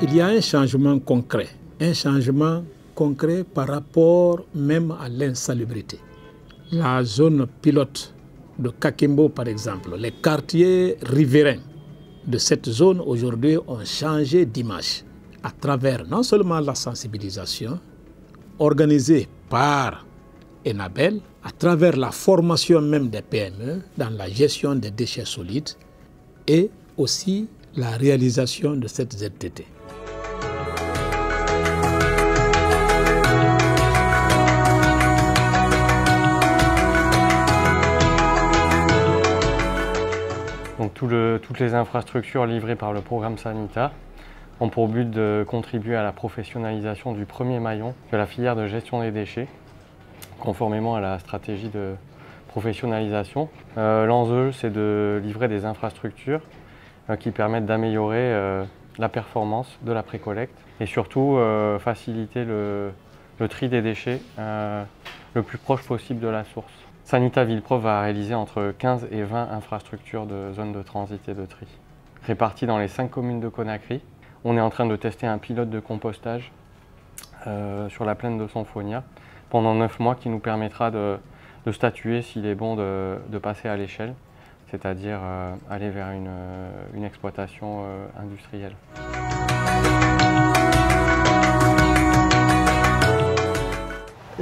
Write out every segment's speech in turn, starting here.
Il y a un changement concret par rapport même à l'insalubrité. La zone pilote de Kakimbo, par exemple, les quartiers riverains de cette zone aujourd'hui ont changé d'image à travers non seulement la sensibilisation organisée par Enabel, à travers la formation même des PME dans la gestion des déchets solides et aussi la réalisation de cette ZTT. Donc toutes les infrastructures livrées par le programme Sanita ont pour but de contribuer à la professionnalisation du premier maillon de la filière de gestion des déchets, conformément à la stratégie de professionnalisation. L'enjeu, c'est de livrer des infrastructures qui permettent d'améliorer la performance de la précollecte et surtout faciliter le tri des déchets le plus proche possible de la source. Sanita Villepreuve va réaliser entre 15 et 20 infrastructures de zones de transit et de tri, réparties dans les 5 communes de Conakry. On est en train de tester un pilote de compostage sur la plaine de Sonfonia pendant 9 mois qui nous permettra de statuer s'il est bon de passer à l'échelle, c'est-à-dire aller vers une exploitation industrielle.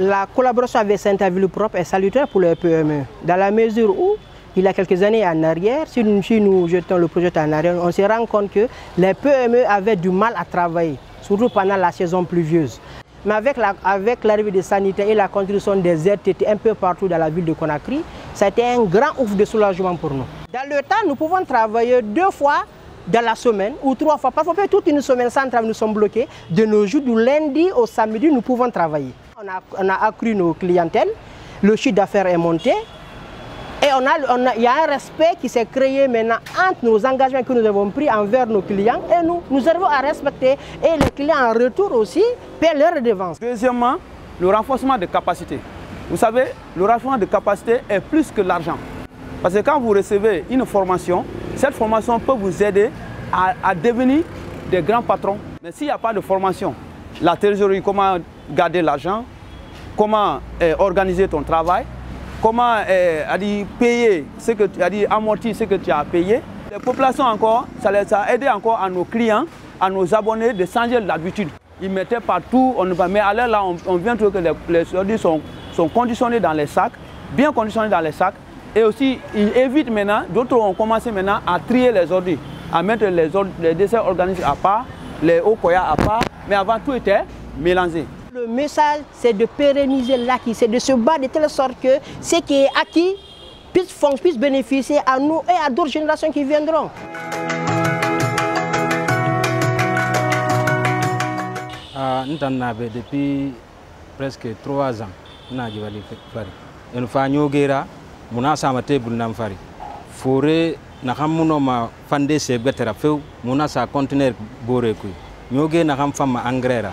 La collaboration avec Sanita Villepreuve est salutaire pour les PME, dans la mesure où, il y a quelques années en arrière, si nous jetons le projet en arrière, on se rend compte que les PME avaient du mal à travailler, surtout pendant la saison pluvieuse. Mais avec l'arrivée de Sanita et la construction des ZTT un peu partout dans la ville de Conakry, ça a été un grand ouf de soulagement pour nous. Dans le temps, nous pouvons travailler 2 fois dans la semaine ou 3 fois. Parfois, toute une semaine sans travail, nous sommes bloqués. De nos jours, du lundi au samedi, nous pouvons travailler. On a accru nos clientèles, le chiffre d'affaires est monté et il y a un respect qui s'est créé maintenant entre nos engagements que nous avons pris envers nos clients et nous arrivons à respecter et les clients en retour aussi paient leurs redevances. Deuxièmement, le renforcement de capacité. Vous savez, le renforcement de capacité est plus que l'argent. Parce que quand vous recevez une formation, cette formation peut vous aider à devenir des grands patrons. Mais s'il n'y a pas de formation, la trésorerie, comment garder l'argent, comment organiser ton travail, comment payer ce que tu as dit, amortir ce que tu as payé. Les populations encore, ça a aidé encore à nos clients, à nos abonnés de changer l'habitude. Ils mettaient partout, mais à l'heure là, on vient de trouver que les produits sont conditionnés dans les sacs, bien conditionnés dans les sacs. Et aussi, ils évitent maintenant, d'autres ont commencé maintenant à trier les ordures, à mettre les déchets organiques à part, les hauts koya à part, mais avant tout était mélangé. Le message, c'est de pérenniser l'acquis, c'est de se battre de telle sorte que ce qui est acquis puisse bénéficier à nous et à d'autres générations qui viendront. Depuis presque 3 ans, nous avons fait muna sama tebul nam fari fore na xamuno ma fande se betera few muna sa conteneur bore kuy ñoge na xam fama engrais ra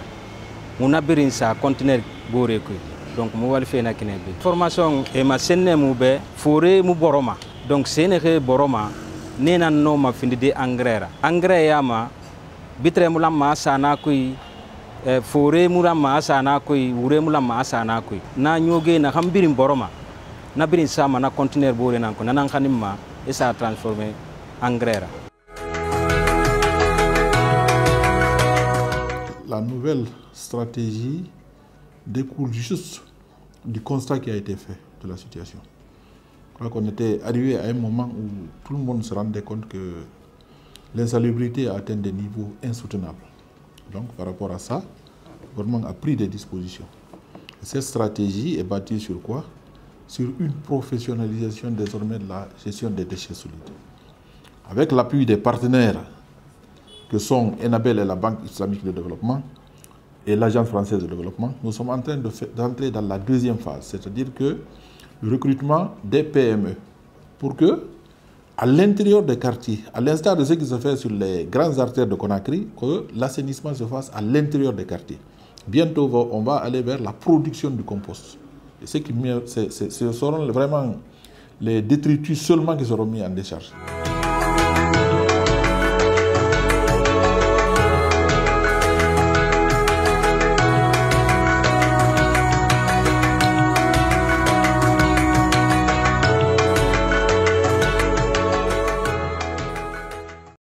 muna birin sa conteneur bore kuy donc mu wal fe na kine be formation e ma senne mu be fore mu boroma donc sene xe boroma nena no ma findi de engrais ya ma bitre mu lamma sana kuy fore mu lamma sana kuy wure mu lamma sana kuy na ñoge na xam birin boroma na birin sama na conteneur bore nan ko nanan khanimma et ça a transformé en engrais. La nouvelle stratégie découle juste du constat qui a été fait de la situation. Je crois qu'on était arrivé à un moment où tout le monde se rendait compte que l'insalubrité a atteint des niveaux insoutenables. Donc par rapport à ça, le gouvernement a pris des dispositions. Et cette stratégie est bâtie sur quoi? Sur une professionnalisation désormais de la gestion des déchets solides. Avec l'appui des partenaires que sont Enabel et la Banque islamique de développement et l'Agence française de développement, nous sommes en train d'entrer dans la deuxième phase, c'est-à-dire que le recrutement des PME pour que, à l'intérieur des quartiers, à l'instar de ce qui se fait sur les grandes artères de Conakry, que l'assainissement se fasse à l'intérieur des quartiers. Bientôt, on va aller vers la production du compost. Et ce seront vraiment les détritus seulement qui seront mis en décharge.